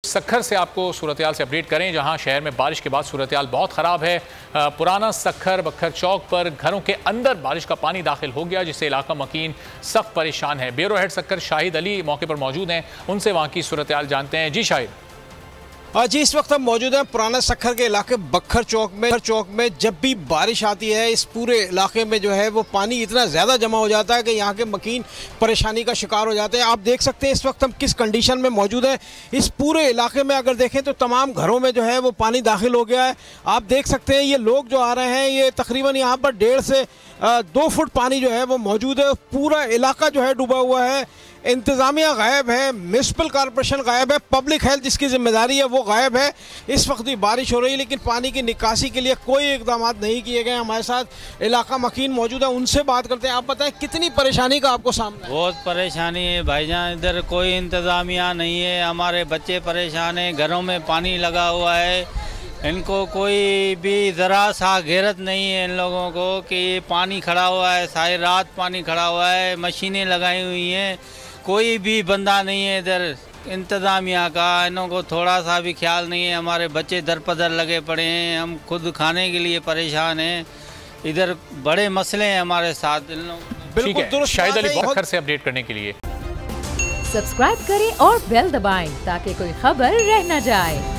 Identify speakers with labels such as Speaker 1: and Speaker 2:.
Speaker 1: सक्खर से आपको सूरत-ए-हाल से अपडेट करें, जहां शहर में बारिश के बाद सूरत-ए-हाल बहुत ख़राब है। पुराना सक्खर बखर चौक पर घरों के अंदर बारिश का पानी दाखिल हो गया, जिससे इलाका मकीन सख्त परेशान है। ब्यूरो हेड सक्खर शाहिद अली मौके पर मौजूद हैं, उनसे वहां की सूरत-ए-हाल जानते हैं। जी शाहिद।
Speaker 2: जी, इस वक्त हम मौजूद हैं पुराना सक्खर के इलाके बखर चौक में जब भी बारिश आती है इस पूरे इलाके में जो है वो पानी इतना ज़्यादा जमा हो जाता है कि यहाँ के मकीन परेशानी का शिकार हो जाते हैं। आप देख सकते हैं इस वक्त हम किस कंडीशन में मौजूद हैं। इस पूरे इलाके में अगर देखें तो तमाम घरों में जो है वो पानी दाखिल हो गया है। आप देख सकते हैं ये लोग जो आ रहे हैं, ये तकरीबन यहाँ पर 1.5 से 2 फुट पानी जो है वो मौजूद है। पूरा इलाका जो है डूबा हुआ है। इंतज़ामिया गायब है, म्यूनसिपल कॉरपोरेशन गायब है, पब्लिक हेल्थ जिसकी जिम्मेदारी है वो गायब है। इस वक्त भी बारिश हो रही है लेकिन पानी की निकासी के लिए कोई इकदाम नहीं किए गए। हमारे साथ इलाका मकीन मौजूद है, उनसे बात करते हैं। आप बताएं कितनी परेशानी का आपको सामना है?
Speaker 3: बहुत परेशानी है भाईजान, इधर कोई इंतज़ामिया नहीं है, हमारे बच्चे परेशान हैं, घरों में पानी लगा हुआ है। इनको कोई भी ज़रा सा गैरत नहीं है इन लोगों को कि ये पानी खड़ा हुआ है, सारी रात पानी खड़ा हुआ है, मशीनें लगाई हुई हैं, कोई भी बंदा नहीं है इधर इंतज़ामिया का। इन्हों को थोड़ा सा भी ख्याल नहीं है। हमारे बच्चे दर पदर लगे पड़े हैं, हम खुद खाने के लिए परेशान हैं। इधर बड़े मसले हैं हमारे साथ।
Speaker 1: बिल्कुल शाहिद अली बखर से अपडेट करने के लिए
Speaker 4: सब्सक्राइब करें और बेल दबाएं ताकि कोई खबर रह न जाए।